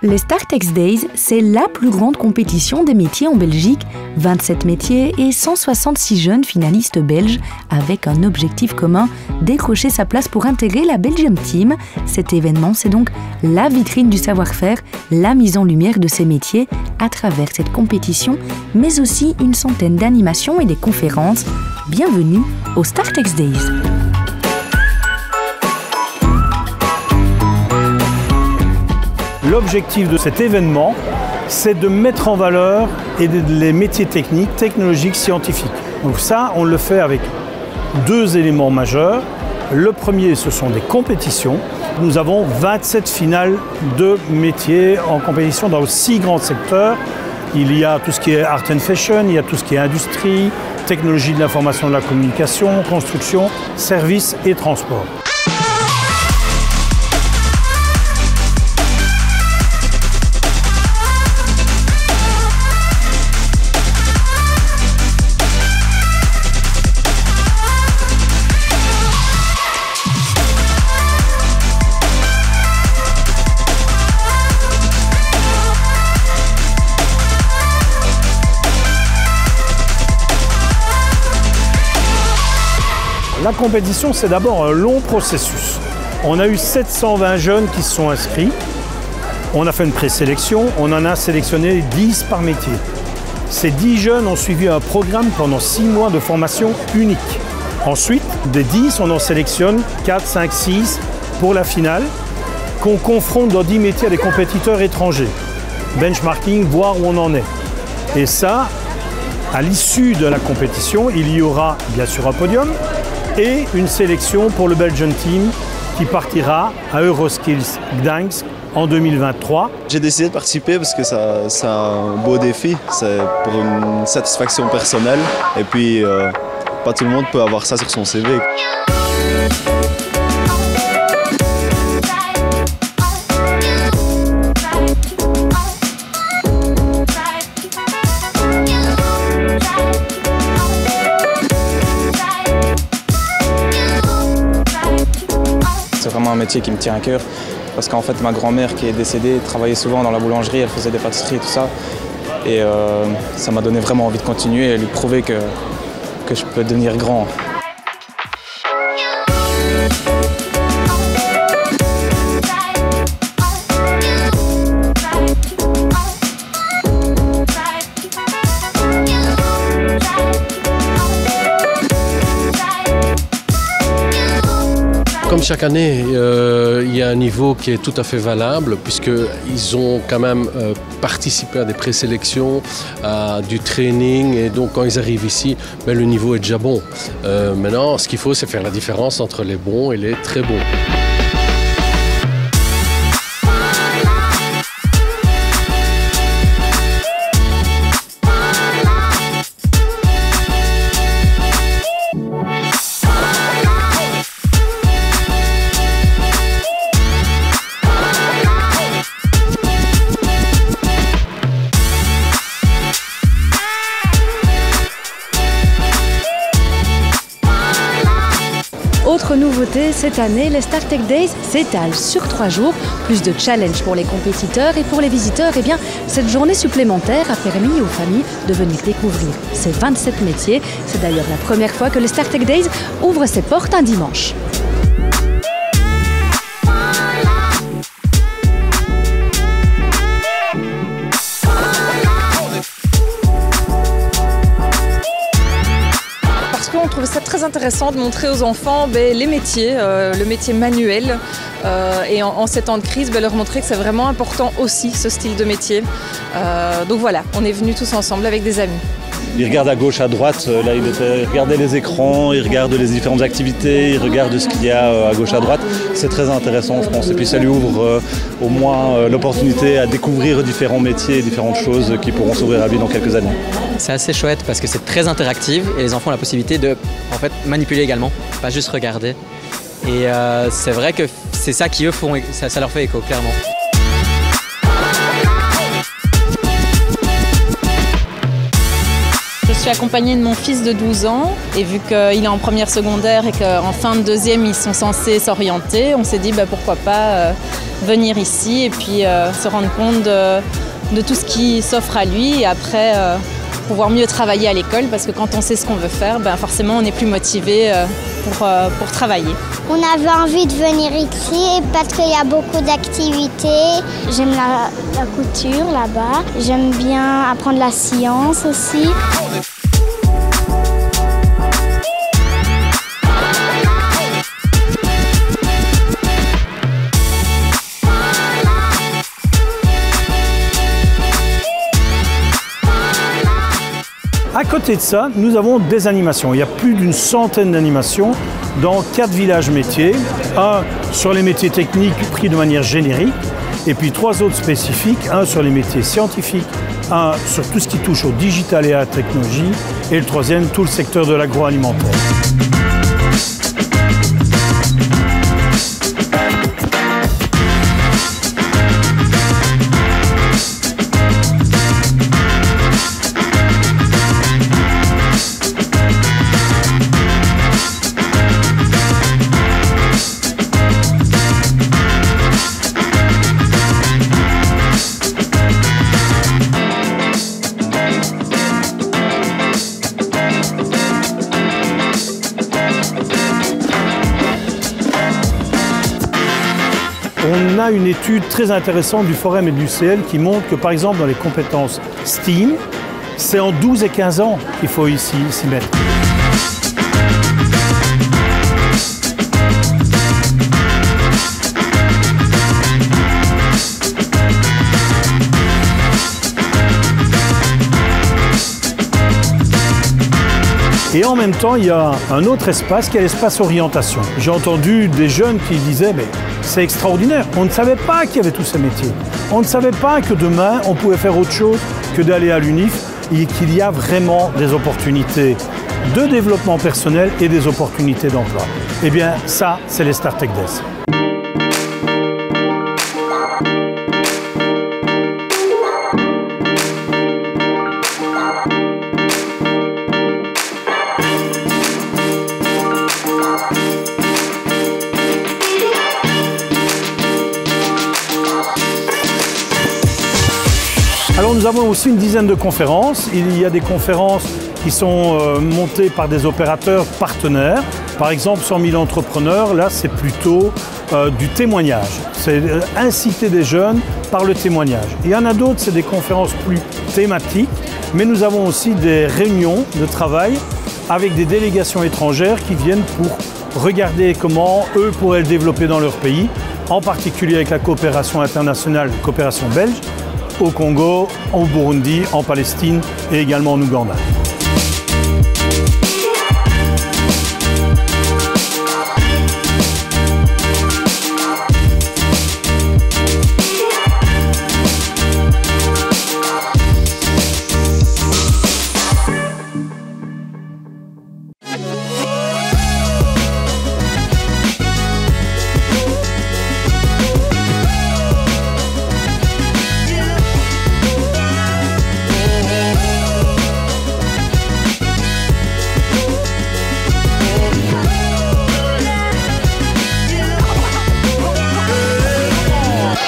Les Startex Days, c'est la plus grande compétition des métiers en Belgique. 27 métiers et 166 jeunes finalistes belges avec un objectif commun, décrocher sa place pour intégrer la Belgium Team. Cet événement, c'est donc la vitrine du savoir-faire, la mise en lumière de ces métiers à travers cette compétition, mais aussi une centaine d'animations et des conférences. Bienvenue aux Startex Days. L'objectif de cet événement, c'est de mettre en valeur les métiers techniques, technologiques, scientifiques. Donc ça, on le fait avec deux éléments majeurs. Le premier, ce sont des compétitions. Nous avons 27 finales de métiers en compétition dans 6 grands secteurs. Il y a tout ce qui est art and fashion, il y a tout ce qui est industrie, technologie de l'information et de la communication, construction, services et transport. La compétition, c'est d'abord un long processus. On a eu 720 jeunes qui se sont inscrits. On a fait une présélection, on en a sélectionné 10 par métier. Ces 10 jeunes ont suivi un programme pendant 6 mois de formation unique. Ensuite, des 10, on en sélectionne 4, 5, 6 pour la finale, qu'on confronte dans 10 métiers à des compétiteurs étrangers. Benchmarking, voir où on en est. Et ça, à l'issue de la compétition, il y aura bien sûr un podium, et une sélection pour le Belgian Team qui partira à Euroskills Gdańsk en 2023. J'ai décidé de participer parce que c'est un beau défi, c'est pour une satisfaction personnelle et puis pas tout le monde peut avoir ça sur son CV. C'est vraiment un métier qui me tient à cœur parce qu'en fait ma grand-mère qui est décédée travaillait souvent dans la boulangerie, elle faisait des pâtisseries et tout ça. Et ça m'a donné vraiment envie de continuer et lui prouver que je peux devenir grand. Comme chaque année, il y a un niveau qui est tout à fait valable puisqu'ils ont quand même participé à des présélections, à du training et donc quand ils arrivent ici, ben, le niveau est déjà bon. Maintenant, ce qu'il faut, c'est faire la différence entre les bons et les très bons. Autre nouveauté, cette année, les Startex Days s'étalent sur 3 jours. Plus de challenges pour les compétiteurs et pour les visiteurs. Eh bien, cette journée supplémentaire a permis aux familles de venir découvrir ces 27 métiers. C'est d'ailleurs la première fois que les Startex Days ouvrent ses portes un dimanche. On trouve ça très intéressant de montrer aux enfants les métiers, le métier manuel et en ces temps de crise, leur montrer que c'est vraiment important aussi ce style de métier. Donc voilà, on est venus tous ensemble avec des amis. Il regarde à gauche, à droite, là il regardait les écrans, il regarde les différentes activités, il regarde ce qu'il y a à gauche, à droite. C'est très intéressant je pense et puis ça lui ouvre au moins l'opportunité à découvrir différents métiers et différentes choses qui pourront s'ouvrir à lui dans quelques années. C'est assez chouette parce que c'est très interactif et les enfants ont la possibilité de manipuler également, pas juste regarder. Et c'est vrai que c'est ça qui eux font, ça leur fait écho clairement. Je Je suis accompagnée de mon fils de 12 ans et vu qu'il est en première secondaire et qu'en fin de deuxième, ils sont censés s'orienter, on s'est dit pourquoi pas venir ici et puis se rendre compte de tout ce qui s'offre à lui et après pouvoir mieux travailler à l'école parce que quand on sait ce qu'on veut faire, forcément on est plus motivé pour travailler. On avait envie de venir ici parce qu'il y a beaucoup d'activités. J'aime la couture là-bas. J'aime bien apprendre la science aussi. À côté de ça, nous avons des animations. Il y a plus d'une centaine d'animations dans 4 villages métiers. Un sur les métiers techniques pris de manière générique, et puis 3 autres spécifiques. Un sur les métiers scientifiques, un sur tout ce qui touche au digital et à la technologie, et le troisième, tout le secteur de l'agroalimentaire. On a une étude très intéressante du Forum et de l'UCL qui montre que, par exemple, dans les compétences STEAM, c'est en 12 et 15 ans qu'il faut s'y mettre. Et en même temps, il y a un autre espace qui est l'espace orientation. J'ai entendu des jeunes qui disaient mais c'est extraordinaire, on ne savait pas qu'il y avait tous ces métiers. On ne savait pas que demain, on pouvait faire autre chose que d'aller à l'UNIF et qu'il y a vraiment des opportunités de développement personnel et des opportunités d'emploi. Eh bien, ça, c'est les Start Tech Days. Alors nous avons aussi une dizaine de conférences. Il y a des conférences qui sont montées par des opérateurs partenaires. Par exemple, 100 000 entrepreneurs, là c'est plutôt du témoignage. C'est inciter des jeunes par le témoignage. Il y en a d'autres, c'est des conférences plus thématiques, mais nous avons aussi des réunions de travail avec des délégations étrangères qui viennent pour regarder comment eux pourraient le développer dans leur pays, en particulier avec la coopération internationale, coopération belge, au Congo, au Burundi, en Palestine et également en Ouganda.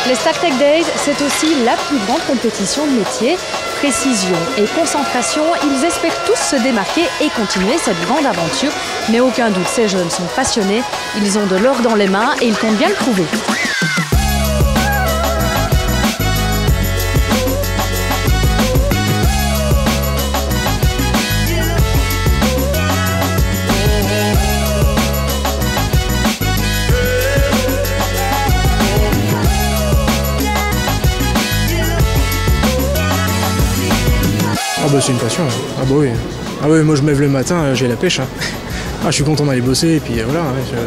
Les Start Tech Days, c'est aussi la plus grande compétition de métiers. Précision et concentration, ils espèrent tous se démarquer et continuer cette grande aventure. Mais aucun doute, ces jeunes sont passionnés, ils ont de l'or dans les mains et ils comptent bien le prouver. Ah bah c'est une passion. Ah bah oui. Ah oui, moi je me lève le matin, j'ai la pêche. Hein. Ah, je suis content d'aller bosser et puis voilà.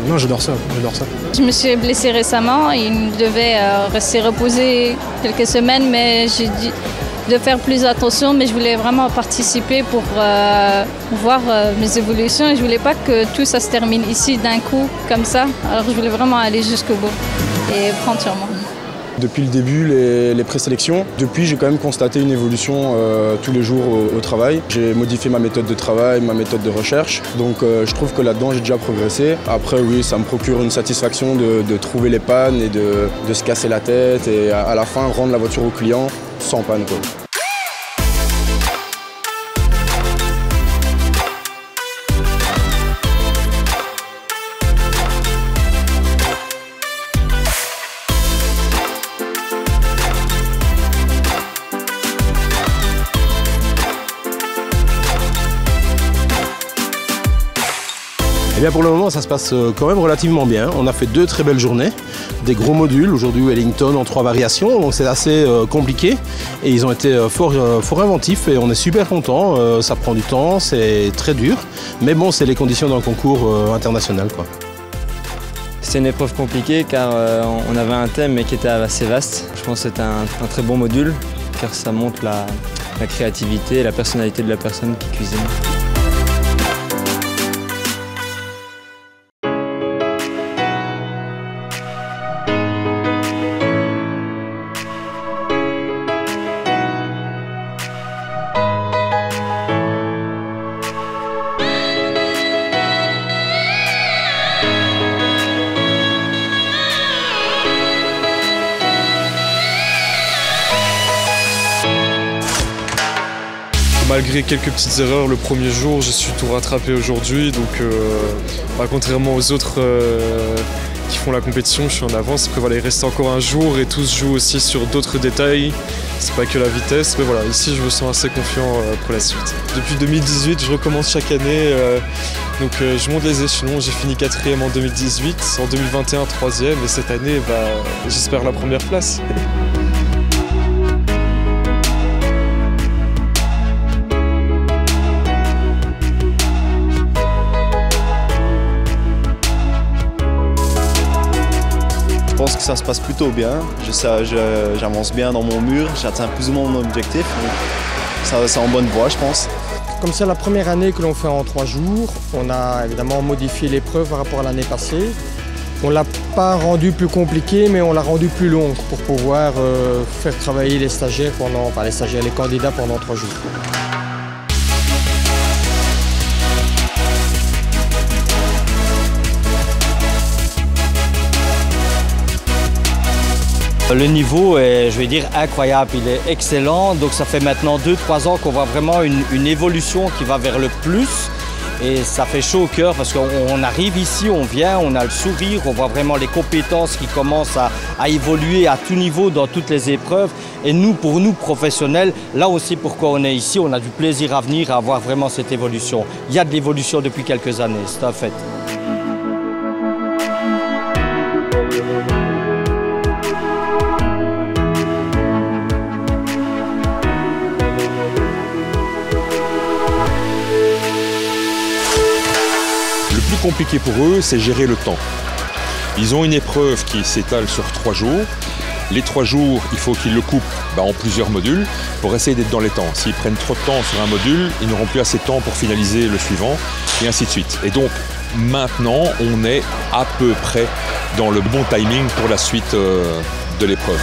Non, j'adore ça, j'adore ça. Je me suis blessée récemment, il devait rester reposer quelques semaines, mais j'ai dit de faire plus attention, mais je voulais vraiment participer pour voir mes évolutions et je voulais pas que tout ça se termine ici d'un coup comme ça. Alors je voulais vraiment aller jusqu'au bout et prendre sur moi. Depuis le début, les présélections, depuis j'ai quand même constaté une évolution tous les jours au travail. J'ai modifié ma méthode de travail, ma méthode de recherche, donc je trouve que là-dedans j'ai déjà progressé. Après oui, ça me procure une satisfaction de trouver les pannes et de se casser la tête et à la fin rendre la voiture au client sans panne, quoi. Eh bien pour le moment ça se passe quand même relativement bien. On a fait 2 très belles journées, des gros modules, aujourd'hui Wellington en 3 variations, donc c'est assez compliqué et ils ont été fort inventifs et on est super contents. Ça prend du temps, c'est très dur, mais bon c'est les conditions d'un concours international, quoi. C'était une épreuve compliquée car on avait un thème mais qui était assez vaste. Je pense que c'est un très bon module car ça montre la créativité et la personnalité de la personne qui cuisine. Malgré quelques petites erreurs le premier jour, j'ai su tout rattraper aujourd'hui. Donc, contrairement aux autres qui font la compétition, je suis en avance. Après, voilà, il reste encore un jour et tout se joue aussi sur d'autres détails. C'est pas que la vitesse, mais voilà, ici je me sens assez confiant pour la suite. Depuis 2018, je recommence chaque année. Je monte les échelons. J'ai fini 4e en 2018, en 2021 3e et cette année, j'espère la première place. Je pense que ça se passe plutôt bien, j'avance bien dans mon mur, j'atteins plus ou moins mon objectif, donc c'est en bonne voie je pense. Comme c'est la première année que l'on fait en 3 jours, on a évidemment modifié l'épreuve par rapport à l'année passée. On ne l'a pas rendue plus compliquée, mais on l'a rendue plus longue pour pouvoir faire travailler les stagiaires les candidats pendant 3 jours. Le niveau est, je vais dire, incroyable, il est excellent. Donc ça fait maintenant 2-3 ans qu'on voit vraiment une évolution qui va vers le plus. Et ça fait chaud au cœur parce qu'on arrive ici, on vient, on a le sourire, on voit vraiment les compétences qui commencent à évoluer à tout niveau dans toutes les épreuves. Et nous, pour nous professionnels, là aussi pourquoi on est ici, on a du plaisir à venir à voir vraiment cette évolution. Il y a de l'évolution depuis quelques années, c'est un fait. Compliqué pour eux, c'est gérer le temps. Ils ont une épreuve qui s'étale sur 3 jours. Les 3 jours, il faut qu'ils le coupent en plusieurs modules pour essayer d'être dans les temps. S'ils prennent trop de temps sur un module, ils n'auront plus assez de temps pour finaliser le suivant, et ainsi de suite. Et donc, maintenant, on est à peu près dans le bon timing pour la suite de l'épreuve.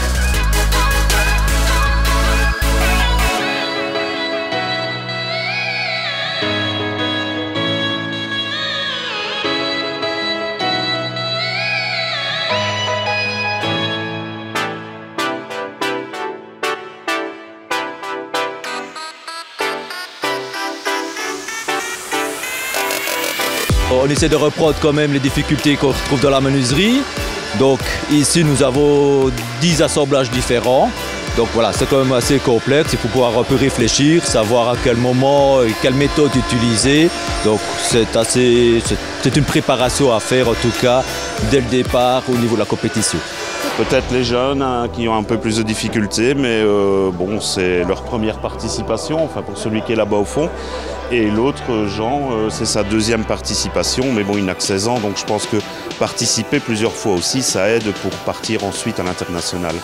On essaie de reprendre quand même les difficultés qu'on retrouve dans la menuiserie. Donc ici nous avons 10 assemblages différents. Donc voilà, c'est quand même assez complexe, il faut pouvoir un peu réfléchir, savoir à quel moment et quelle méthode utiliser. Donc c'est une préparation à faire en tout cas dès le départ au niveau de la compétition. Peut-être les jeunes qui ont un peu plus de difficultés, mais bon, c'est leur première participation, enfin pour celui qui est là-bas au fond. Et l'autre, Jean, c'est sa 2e participation, mais bon, il n'a que 16 ans, donc je pense que participer plusieurs fois aussi, ça aide pour partir ensuite à l'international.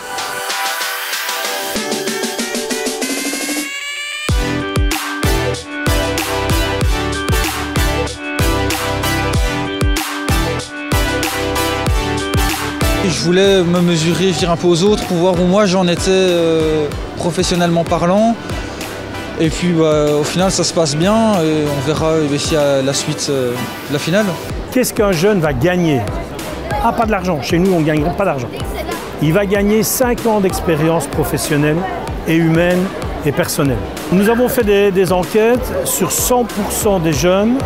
je voulais me mesurer, je dirais, un peu aux autres pour voir où moi j'en étais professionnellement parlant. Et puis au final ça se passe bien et on verra ici à la suite, la finale. Qu'est-ce qu'un jeune va gagner? Ah, pas de l'argent. Chez nous, on ne gagne pas d'argent. Il va gagner 5 ans d'expérience professionnelle et humaine et personnelle. Nous avons fait des enquêtes sur 100% des jeunes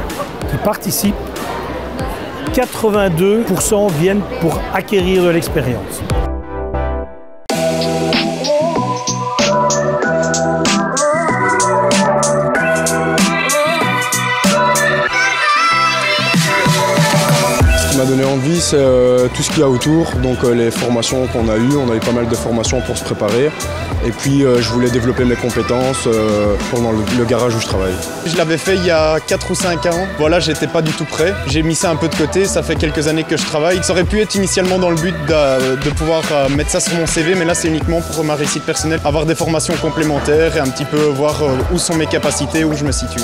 qui participent. 82% viennent pour acquérir de l'expérience. Ce qui m'a donné envie, c'est tout ce qu'il y a autour, donc les formations qu'on a eues, on a eu pas mal de formations pour se préparer. Et puis je voulais développer mes compétences pendant le garage où je travaille. Je l'avais fait il y a 4 ou 5 ans. Voilà, j'étais pas du tout prêt. J'ai mis ça un peu de côté, ça fait quelques années que je travaille. Ça aurait pu être initialement dans le but de pouvoir mettre ça sur mon CV, mais là c'est uniquement pour ma réussite personnelle. Avoir des formations complémentaires et un petit peu voir où sont mes capacités, où je me situe.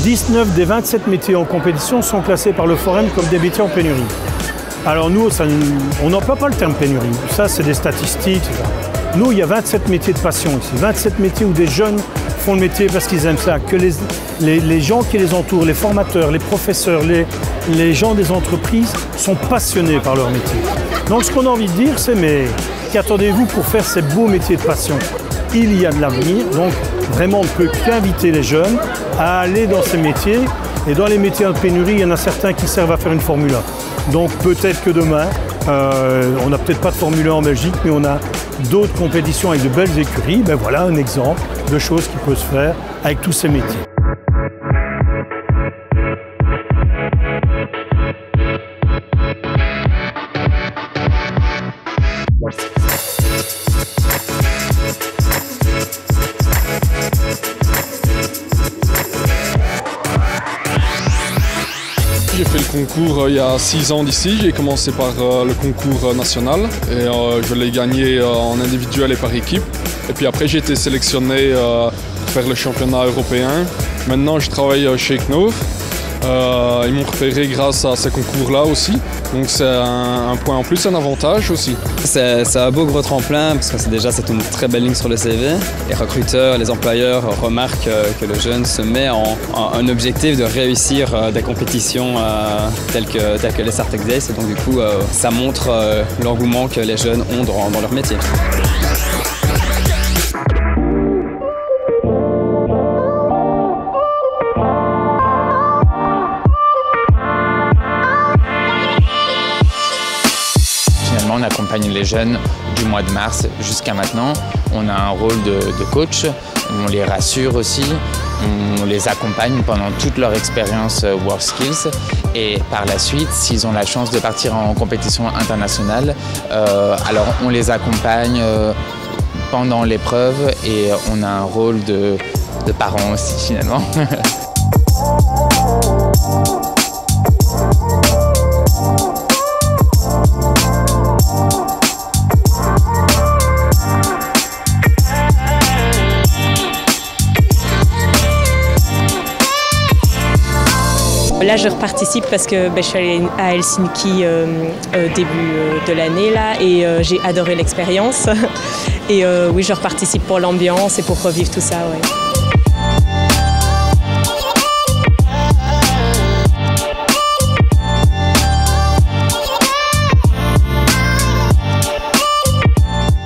19 des 27 métiers en compétition sont classés par le Forum comme des métiers en pénurie. Alors nous, on n'emploie pas le terme pénurie. Ça, c'est des statistiques. Nous, il y a 27 métiers de passion ici. 27 métiers où des jeunes font le métier parce qu'ils aiment ça. Que les gens qui les entourent, les formateurs, les professeurs, les gens des entreprises sont passionnés par leur métier. Donc ce qu'on a envie de dire, c'est mais qu'attendez-vous pour faire ces beaux métiers de passion? Il y a de l'avenir, donc vraiment on ne peut qu'inviter les jeunes à aller dans ces métiers. Et dans les métiers en pénurie, il y en a certains qui servent à faire une Formule 1. Donc peut-être que demain, on n'a peut-être pas de Formule 1 en Belgique, mais on a d'autres compétitions avec de belles écuries. Ben voilà un exemple de choses qui peut se faire avec tous ces métiers. J'ai fait le concours il y a 6 ans d'ici. J'ai commencé par le concours national et je l'ai gagné en individuel et par équipe. Et puis après j'ai été sélectionné pour faire le championnat européen. Maintenant je travaille chez Knauf. Ils m'ont repéré grâce à ce concours-là aussi. Donc c'est un point en plus, un avantage aussi. C'est un beau gros tremplin parce que c'est une très belle ligne sur le CV. Les recruteurs, les employeurs remarquent que le jeune se met en un objectif de réussir des compétitions telles que les Sartec Days. Et donc du coup, ça montre l'engouement que les jeunes ont dans leur métier. On accompagne les jeunes du mois de mars jusqu'à maintenant. On a un rôle de coach, on les rassure aussi, on les accompagne pendant toute leur expérience WorkSkills et par la suite, s'ils ont la chance de partir en compétition internationale, alors on les accompagne pendant l'épreuve et on a un rôle de parent aussi finalement. Là, je reparticipe parce que je suis allée à Helsinki début de l'année là et j'ai adoré l'expérience. Et oui, je reparticipe pour l'ambiance et pour revivre tout ça. Ouais.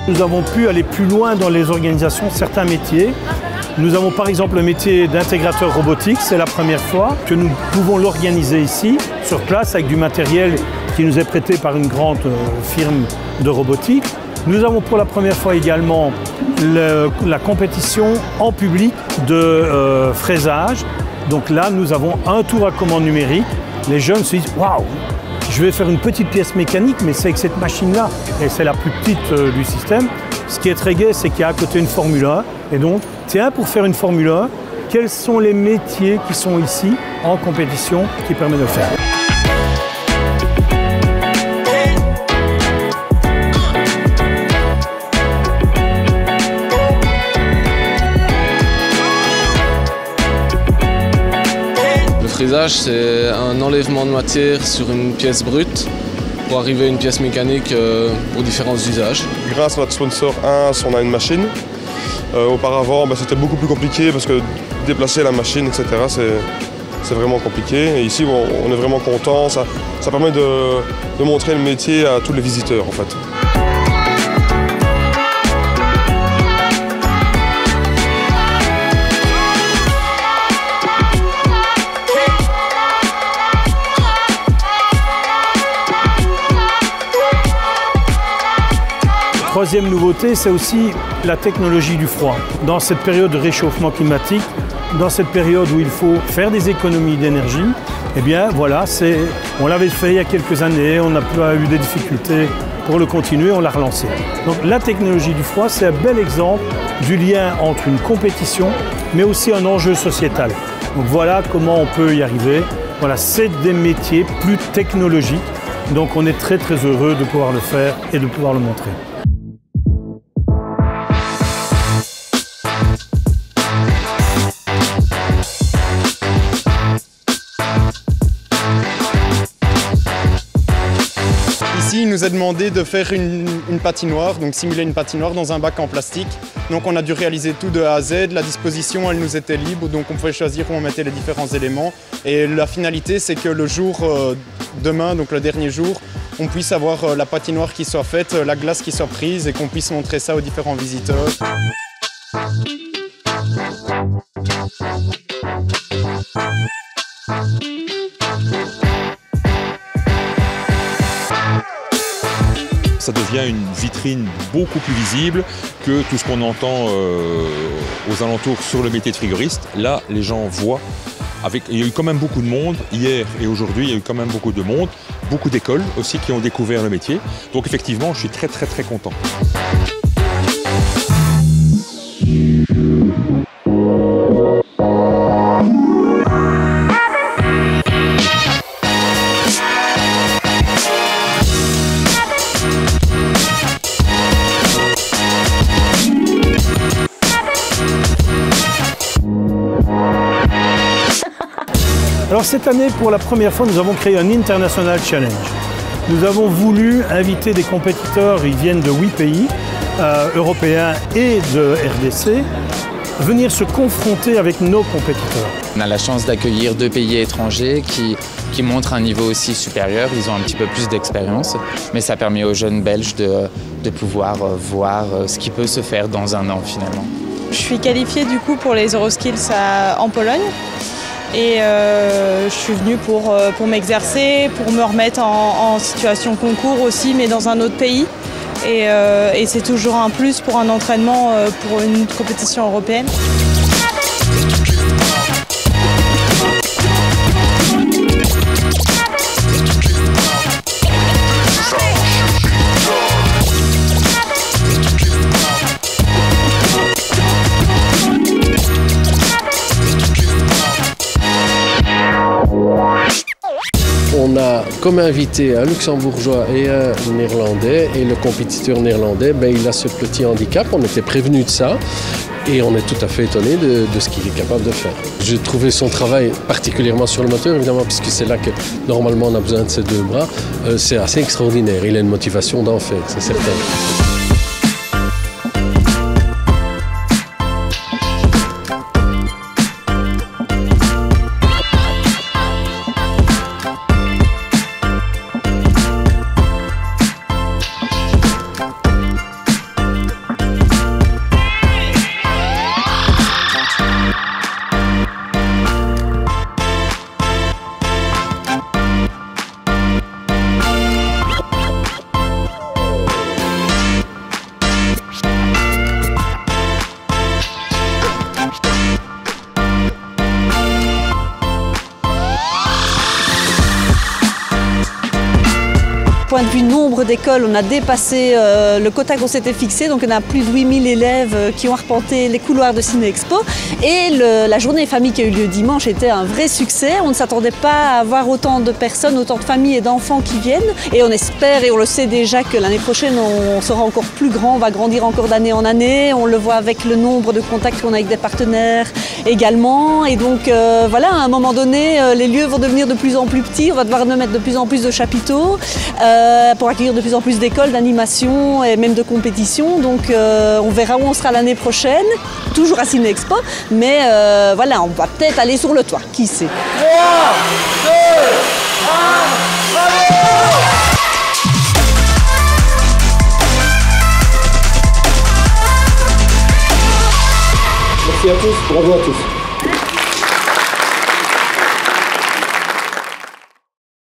Nous avons pu aller plus loin dans les organisations de certains métiers. Nous avons par exemple le métier d'intégrateur robotique, c'est la première fois que nous pouvons l'organiser ici, sur place, avec du matériel qui nous est prêté par une grande firme de robotique. Nous avons pour la première fois également la compétition en public de fraisage. Donc là, nous avons un tour à commande numérique. Les jeunes se disent « Waouh, je vais faire une petite pièce mécanique, mais c'est avec cette machine-là. » Et c'est la plus petite du système. Ce qui est très gai, c'est qu'il y a à côté une Formule 1. Et donc, tiens, pour faire une Formule 1, quels sont les métiers qui sont ici en compétition qui permettent de le faire? usage, c'est un enlèvement de matière sur une pièce brute pour arriver à une pièce mécanique pour différents usages. Grâce à notre sponsor Ins, on a une machine. Auparavant, c'était beaucoup plus compliqué parce que déplacer la machine, etc., c'est vraiment compliqué. Et ici, on est vraiment content. Ça permet de montrer le métier à tous les visiteurs, en fait. Troisième nouveauté, c'est aussi la technologie du froid. Dans cette période de réchauffement climatique, dans cette période où il faut faire des économies d'énergie, eh bien voilà, on l'avait fait il y a quelques années, on n'a pas eu des difficultés pour le continuer, on l'a relancé. Donc la technologie du froid, c'est un bel exemple du lien entre une compétition, mais aussi un enjeu sociétal. Donc voilà comment on peut y arriver. Voilà, c'est des métiers plus technologiques, donc on est très très heureux de pouvoir le faire et de pouvoir le montrer. Ici, il nous a demandé de faire une patinoire, donc simuler une patinoire dans un bac en plastique. Donc on a dû réaliser tout de A à Z, la disposition elle nous était libre, donc on pouvait choisir où on mettait les différents éléments. Et la finalité c'est que le jour demain, donc le dernier jour, on puisse avoir la patinoire qui soit faite, la glace qui soit prise et qu'on puisse montrer ça aux différents visiteurs. Ça devient une vitrine beaucoup plus visible que tout ce qu'on entend aux alentours sur le métier de frigoriste. Là, les gens voient. Il y a eu quand même beaucoup de monde hier et aujourd'hui, il y a eu quand même beaucoup de monde, beaucoup d'écoles aussi qui ont découvert le métier. Donc effectivement, je suis très très très content. Alors cette année, pour la première fois, nous avons créé un International Challenge. Nous avons voulu inviter des compétiteurs, ils viennent de 8 pays européens et de RDC, venir se confronter avec nos compétiteurs. On a la chance d'accueillir 2 pays étrangers qui montrent un niveau aussi supérieur. Ils ont un petit peu plus d'expérience, mais ça permet aux jeunes Belges de pouvoir voir ce qui peut se faire dans un an finalement. Je suis qualifiée du coup pour les Euroskills en Pologne. Et je suis venue pour m'exercer, pour me remettre en situation concours aussi, mais dans un autre pays. Et c'est toujours un plus pour un entraînement pour une compétition européenne. On a comme invité un luxembourgeois et un néerlandais, et le compétiteur néerlandais, il a ce petit handicap, on était prévenu de ça, et on est tout à fait étonné de ce qu'il est capable de faire. J'ai trouvé son travail, particulièrement sur le moteur, évidemment, puisque c'est là que normalement on a besoin de ses 2 bras, c'est assez extraordinaire, il a une motivation d'enfer, c'est certain. point de vue nombre d'écoles, on a dépassé le quota qu'on s'était fixé. Donc on a plus de 8000 élèves qui ont arpenté les couloirs de Ciné Expo. Et la journée famille qui a eu lieu dimanche était un vrai succès. On ne s'attendait pas à avoir autant de personnes, autant de familles et d'enfants qui viennent. Et on espère, et on le sait déjà, que l'année prochaine, on sera encore plus grand, on va grandir encore d'année en année. On le voit avec le nombre de contacts qu'on a avec des partenaires également. Et donc voilà, à un moment donné, les lieux vont devenir de plus en plus petits. On va devoir mettre de plus en plus de chapiteaux pour accueillir de plus en plus d'écoles, d'animation et même de compétitions. Donc on verra où on sera l'année prochaine, toujours à Ciné Expo. Mais voilà, on va peut-être aller sur le toit, qui sait. 3, 2, 1, Merci à tous, bravo à tous.